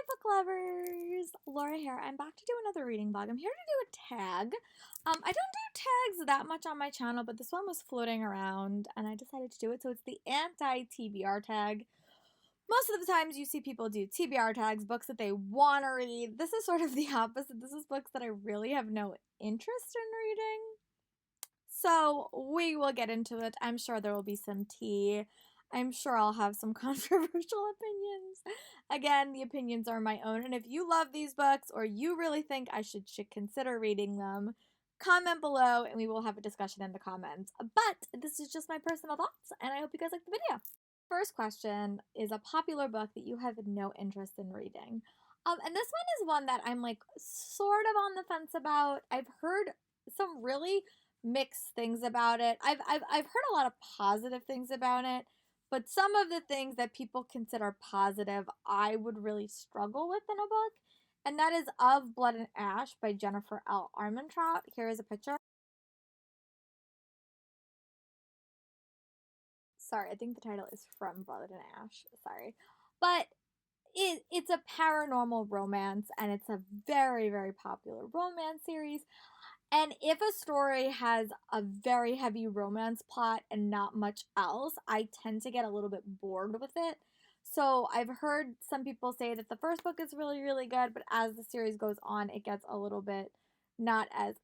book lovers! Laura here. I'm back to do another reading vlog. I'm here to do a tag. I don't do tags that much on my channel, but this one was floating around and I decided to do it. So it's the anti-TBR tag. Most of the times you see people do TBR tags, books that they want to read. This is sort of the opposite. This is books that I really have no interest in reading. So we will get into it. I'm sure there will be some tea. I'm sure I'll have some controversial opinions. Again, the opinions are my own. And if you love these books or you really think I should consider reading them, comment below and we will have a discussion in the comments. But this is just my personal thoughts and I hope you guys like the video. First question is a popular book that you have no interest in reading. And this one is one that I'm like sort of on the fence about. I've heard some really mixed things about it. I've heard a lot of positive things about it, but some of the things that people consider positive, I would really struggle with in a book. And that is Of Blood and Ash by Jennifer L. Armentrout. Here is a picture. Sorry, I think the title is From Blood and Ash. Sorry. But it's a paranormal romance and it's a very, very popular romance series. And if a story has a very heavy romance plot and not much else, I tend to get a little bit bored with it. So I've heard some people say that the first book is really, really good, but as the series goes on, it gets a little bit not as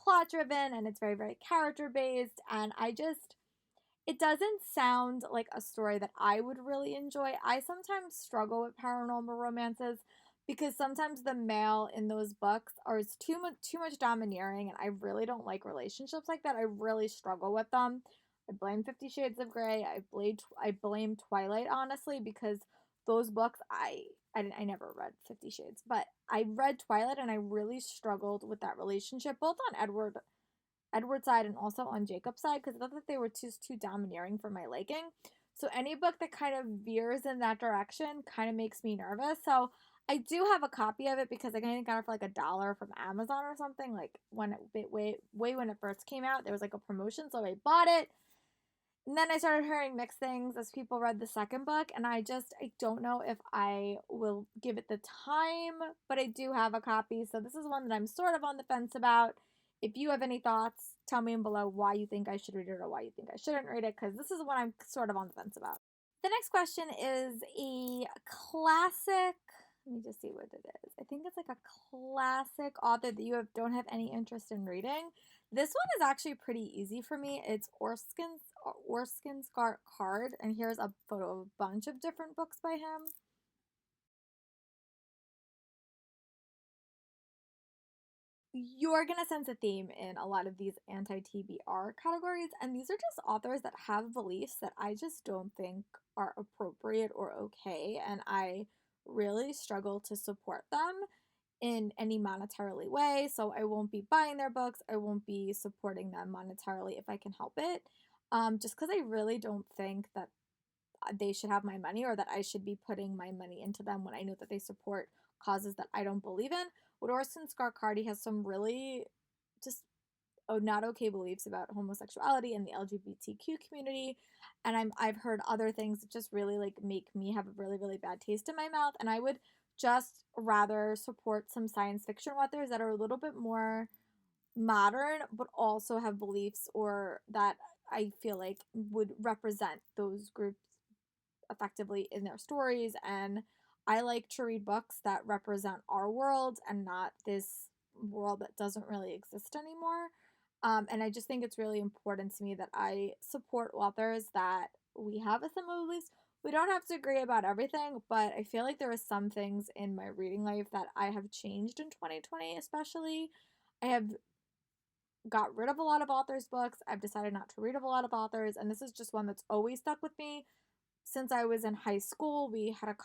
plot driven and it's very, very character based. And it doesn't sound like a story that I would really enjoy. I sometimes struggle with paranormal romances because sometimes the male in those books is too much domineering and I really don't like relationships like that. I really struggle with them. I blame 50 Shades of Grey. I blame Twilight honestly because those books I never read 50 Shades, but I read Twilight and I really struggled with that relationship both on Edward's side and also on Jacob's side because I thought that they were too domineering for my liking. So any book that kind of veers in that direction kind of makes me nervous. So I do have a copy of it because I got it for like $1 from Amazon or something. Like when way when it first came out, there was like a promotion, so I bought it. And then I started hearing mixed things as people read the second book, and I don't know if I will give it the time, but I do have a copy. So this is one that I'm sort of on the fence about. If you have any thoughts, tell me below why you think I should read it or why you think I shouldn't read it, because this is one I'm sort of on the fence about. The next question is a classic. Let me just see what it is. I think it's like a classic author that you don't have any interest in reading. This one is actually pretty easy for me. It's Orson Scott Card, and here's a photo of a bunch of different books by him. You're gonna sense a theme in a lot of these anti-TBR categories, and these are just authors that have beliefs that I just don't think are appropriate or okay, and I really struggle to support them in any monetarily way. So I won't be buying their books. I won't be supporting them monetarily if I can help it. Just because I really don't think that they should have my money or that I should be putting my money into them when I know that they support causes that I don't believe in. With Orson Scott Card has some really just not okay beliefs about homosexuality and the LGBTQ community, and I've heard other things that just really like make me have a really, really bad taste in my mouth, and I would just rather support some science fiction authors that are a little bit more modern but also have beliefs or that I feel like would represent those groups effectively in their stories. And I like to read books that represent our world and not this world that doesn't really exist anymore. And I just think it's really important to me that I support authors that we have a similar beliefs. We don't have to agree about everything, but I feel like there are some things in my reading life that I have changed in 2020, especially. I have got rid of a lot of authors' books. I've decided not to read of a lot of authors, and this is just one that's always stuck with me since I was in high school. We had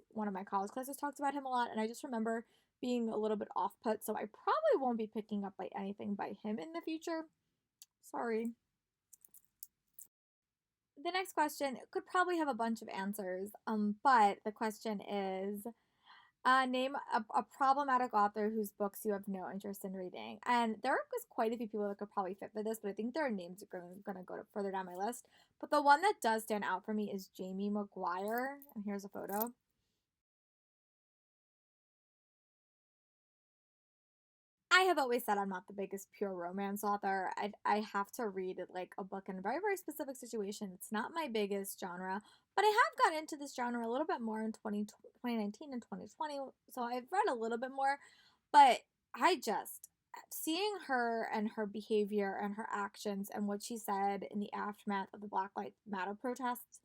one of my college classes talked about him a lot, and I just remember being a little bit off put, so I probably won't be picking up by anything by him in the future. Sorry. The next question could probably have a bunch of answers, but the question is name a problematic author whose books you have no interest in reading. And there is quite a few people that could probably fit for this, but I think their names are going to go further down my list. But the one that does stand out for me is Jamie McGuire. And here's a photo. I have always said I'm not the biggest pure romance author. I have to read like a book in a very, very specific situation. It's not my biggest genre, but I have got into this genre a little bit more in 2019 and 2020. So I've read a little bit more, but I just, seeing her and her behavior and her actions and what she said in the aftermath of the Black Lives Matter protests,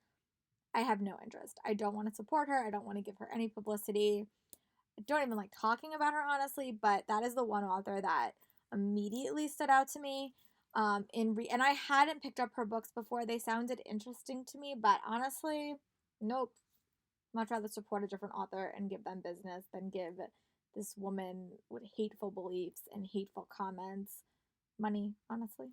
I have no interest. I don't want to support her. I don't want to give her any publicity. I don't even like talking about her, honestly, but that is the one author that immediately stood out to me. And I hadn't picked up her books before. They sounded interesting to me, but honestly, nope. Much rather support a different author and give them business than give this woman with hateful beliefs and hateful comments money, honestly.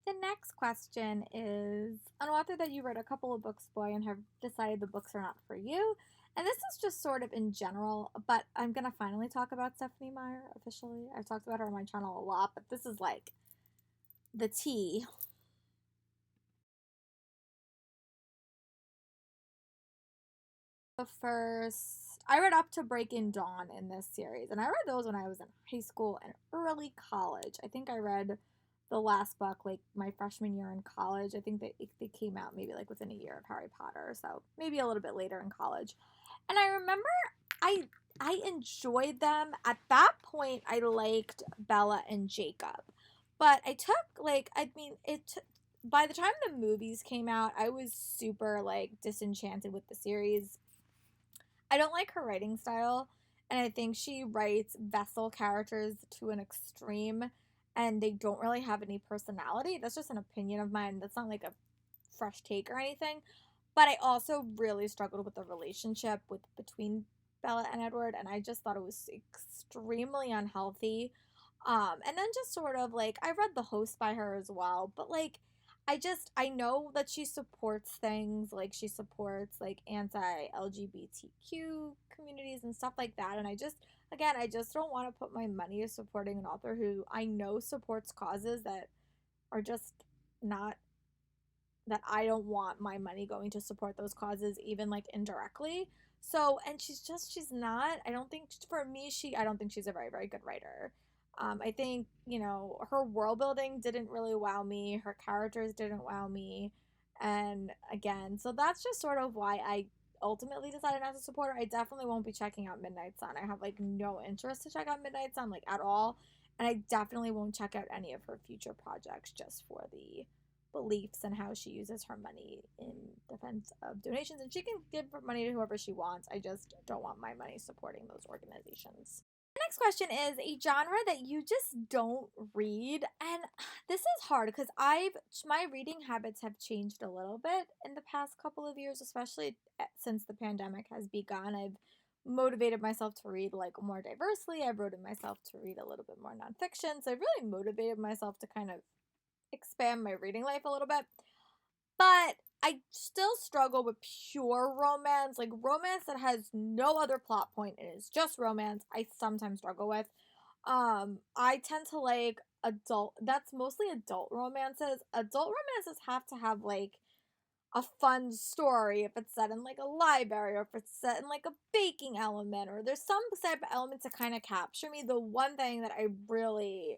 The next question is an author that you read a couple of books by and have decided the books are not for you. And this is just sort of in general, but I'm going to finally talk about Stephanie Meyer officially. I've talked about her on my channel a lot, but this is like the tea. The first, I read up to Breaking Dawn in this series, and I read those when I was in high school and early college. I think I read the last book like my freshman year in college. I think they came out maybe like within a year of Harry Potter, so maybe a little bit later in college. And I remember I I enjoyed them. At that point, I liked Bella and Jacob. But I took like I mean by the time the movies came out, I was super like disenchanted with the series. I don't like her writing style, and I think she writes vessel characters to an extreme, and they don't really have any personality. That's just an opinion of mine. That's not like a fresh take or anything. But I also really struggled with the relationship with between Bella and Edward, and I just thought it was extremely unhealthy. And then just sort of like I read The Host by her as well, but like I know that she supports things like she supports like anti-LGBTQ communities and stuff like that, and I just don't want to put my money supporting an author who I know supports causes that are just not that I don't want my money going to support those causes, even like indirectly. So, and she's not, I don't think, for me, I don't think she's a very, very good writer. I think, her world building didn't really wow me, her characters didn't wow me. And again, so that's just sort of why I ultimately decided not to support her. I definitely won't be checking out Midnight Sun. I have like no interest to check out Midnight Sun, like at all. And I definitely won't check out any of her future projects just for the beliefs and how she uses her money in defense of donations. And she can give money to whoever she wants. I just don't want my money supporting those organizations. The next question is a genre that you just don't read. And this is hard because my reading habits have changed a little bit in the past couple of years, especially since the pandemic has begun. I've motivated myself to read like more diversely. I've motivated myself to read a little bit more nonfiction. So I've really motivated myself to kind of expand my reading life a little bit. But I still struggle with pure romance, like romance that has no other plot point and is just romance. I sometimes struggle with. I tend to like that's mostly adult romances. Adult romances have to have like a fun story if it's set in like a library or if it's set in like a baking element or there's some type of element to kind of capture me. The one thing that I really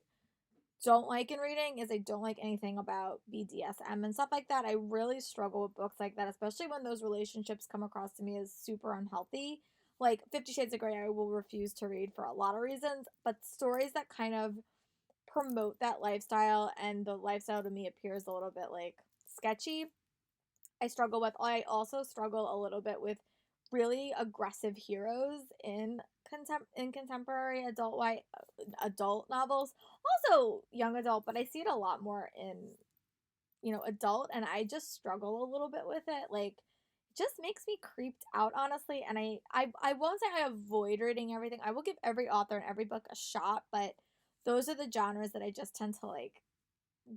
don't like in reading is I don't like anything about BDSM and stuff like that. I really struggle with books like that, especially when those relationships come across to me as super unhealthy. Like 50 Shades of Grey, I will refuse to read for a lot of reasons, but stories that kind of promote that lifestyle and the lifestyle to me appears a little bit like sketchy, I struggle with. I also struggle a little bit with really aggressive heroes in contemporary adult novels, also young adult, but I see it a lot more in adult, and I just struggle a little bit with it. Like, it just makes me creeped out, honestly. And I won't say I avoid reading everything. I will give every author and every book a shot, but those are the genres that I just tend to like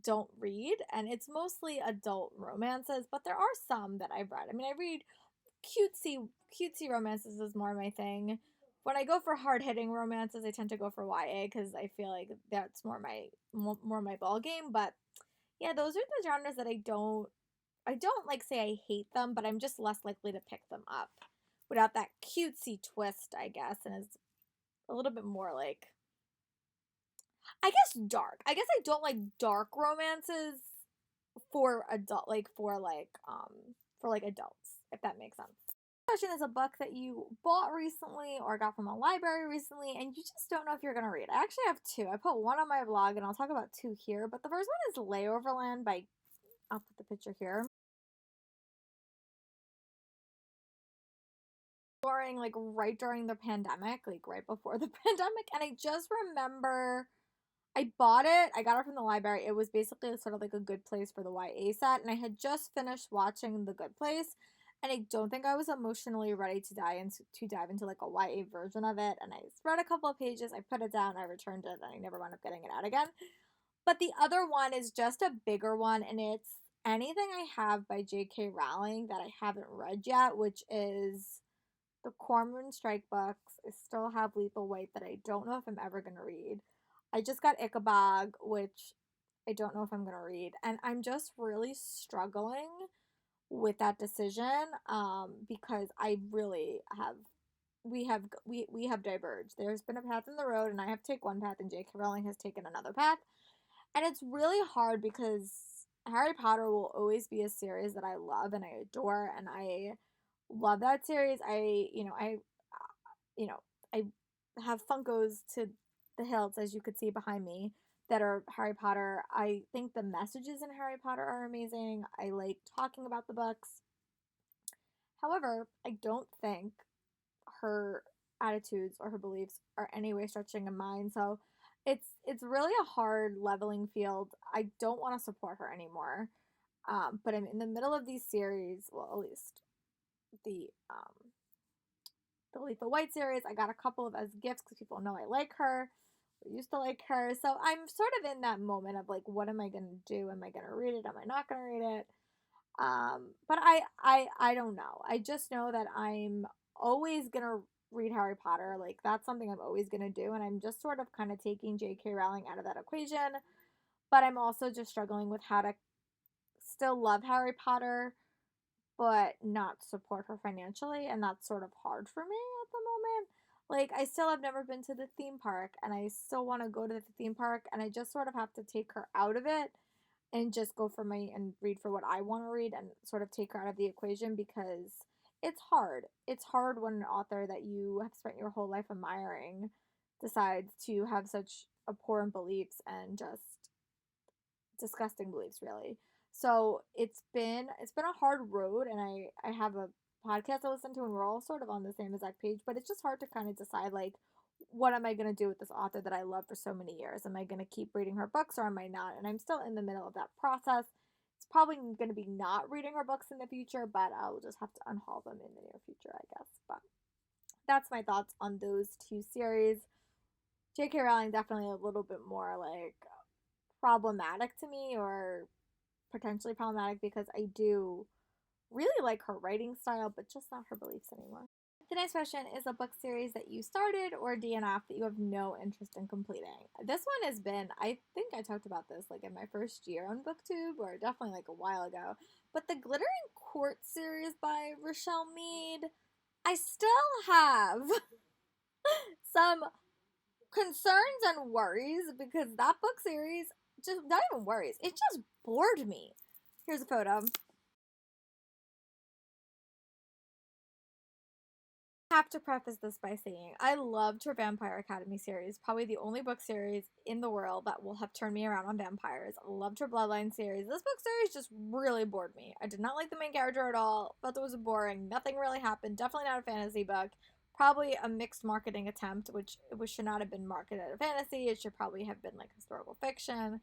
don't read, and it's mostly adult romances, but there are some that I've read. I mean, I read cutesy romances is more my thing. When I go for hard-hitting romances, I tend to go for YA because I feel like that's more my ball game. But yeah, those are the genres that I don't like say I hate them, but I'm just less likely to pick them up without that cutesy twist, I guess, and it's a little bit more like I guess dark. I guess I don't like dark romances for adult, like for like adults, if that makes sense. Question is a book that you bought recently or got from a library recently and you just don't know if you're going to read. I actually have two. I put one on my blog and I'll talk about two here, but the first one is Layoverland by, I'll put the picture here. Like right during the pandemic, like right before the pandemic, and I just remember I bought it. I got it from the library. It was basically sort of like a Good Place for the YA set, and I had just finished watching The Good Place, and I don't think I was emotionally ready to dive into like a YA version of it. And I read a couple of pages, I put it down, I returned it, and I never wound up getting it out again. But the other one is just a bigger one, and it's Anything I Have by J.K. Rowling that I haven't read yet, which is the Cormoran Strike books. I still have Lethal White that I don't know if I'm ever going to read. I just got Ichabod, which I don't know if I'm going to read. And I'm just really struggling with that decision because I really have we have diverged. There's been a path in the road and I have to take one path and J.K. Rowling has taken another path. And it's really hard because Harry Potter will always be a series that I love and I adore and I love that series. You know, I have Funkos to the hilts, as you could see behind me, that are Harry Potter. I think the messages in Harry Potter are amazing. I like talking about the books. However, I don't think her attitudes or her beliefs are any way stretching in mine. So it's really a hard leveling field. I don't want to support her anymore. But I'm in the middle of these series. Well, at least the the Lethal White series. I got a couple of as gifts because people know I like her. I used to like her. So I'm sort of in that moment of like, what am I gonna do? Am I gonna read it? Am I not gonna read it? But I don't know. I just know that I'm always gonna read Harry Potter. Like that's something I'm always gonna do, and I'm just sort of kind of taking J.K. Rowling out of that equation. But I'm also just struggling with how to still love Harry Potter but not support her financially, and that's sort of hard for me at the moment. Like I still have never been to the theme park and I still want to go to the theme park and I just sort of have to take her out of it and just go for my and read for what I want to read and sort of take her out of the equation because it's hard. It's hard when an author that you have spent your whole life admiring decides to have such abhorrent beliefs and just disgusting beliefs really. So it's been a hard road and I have a podcast I listen to and we're all sort of on the same exact page, but it's just hard to kind of decide like what am I going to do with this author that I love for so many years? Am I going to keep reading her books or am I not? And I'm still in the middle of that process. It's probably going to be not reading her books in the future, but I'll just have to unhaul them in the near future, I guess. But that's my thoughts on those two series. J.K. Rowling definitely a little bit more like problematic to me or potentially problematic because I do really like her writing style, but just not her beliefs anymore. The next question is a book series that you started or DNF that you have no interest in completing. This one has been, I think I talked about this like in my first year on BookTube or definitely like a while ago, but the Glittering Court series by Rochelle Mead, I still have some concerns and worries because that book series just not even worries. It just bored me. Here's a photo. I have to preface this by saying I loved her Vampire Academy series, probably the only book series in the world that will have turned me around on vampires. I loved her Bloodline series. This book series just really bored me. I did not like the main character at all. Felt it was boring. Nothing really happened. Definitely not a fantasy book. Probably a mixed marketing attempt, which should not have been marketed as fantasy. It should probably have been like historical fiction.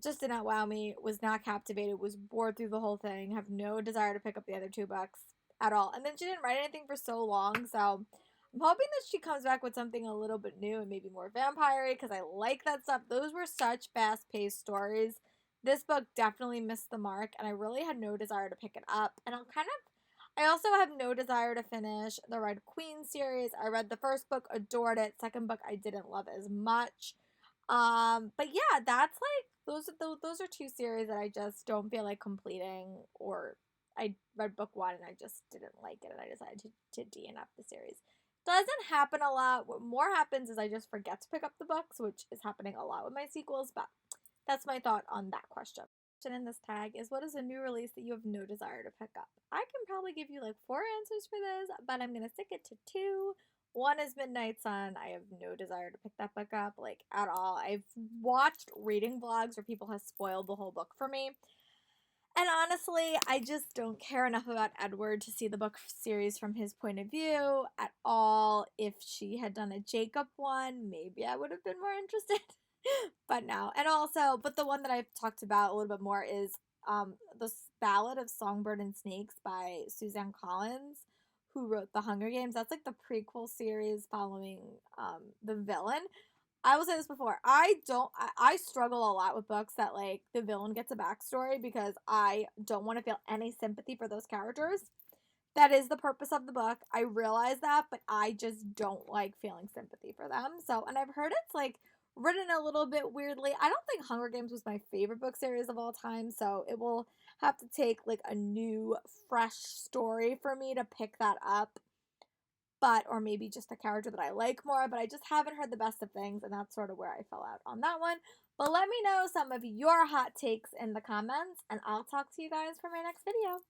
Just did not wow me, was not captivated, was bored through the whole thing, have no desire to pick up the other two books at all. And then she didn't write anything for so long, so I'm hoping that she comes back with something a little bit new and maybe more vampire because I like that stuff. Those were such fast paced stories. This book definitely missed the mark, and I really had no desire to pick it up. And I also have no desire to finish the Red Queen series. I read the first book, adored it. Second book, I didn't love as much. But yeah, that's like those are two series that I just don't feel like completing. Or I read book one and I just didn't like it, and I decided to DNF the series. Doesn't happen a lot. What more happens is I just forget to pick up the books, which is happening a lot with my sequels, but that's my thought on that question. In this tag is, what is a new release that you have no desire to pick up? I can probably give you like 4 answers for this, but I'm gonna stick it to 2. One is Midnight Sun. I have no desire to pick that book up, like, at all. I've watched reading vlogs where people have spoiled the whole book for me, and honestly, I just don't care enough about Edward to see the book series from his point of view at all. If she had done a Jacob one, maybe I would have been more interested. But no. And also, but the one that I've talked about a little bit more is the Ballad of Songbird and Snakes by Suzanne Collins, who wrote The Hunger Games. That's like the prequel series following the villain. I will say this before. I struggle a lot with books that like the villain gets a backstory because I don't want to feel any sympathy for those characters. That is the purpose of the book. I realize that, but I just don't like feeling sympathy for them. So, and I've heard it's like written a little bit weirdly. I don't think Hunger Games was my favorite book series of all time, so it will have to take like a new, fresh story for me to pick that up, but or maybe just a character that I like more, but I just haven't heard the best of things, and that's sort of where I fell out on that one. But let me know some of your hot takes in the comments, and I'll talk to you guys for my next video.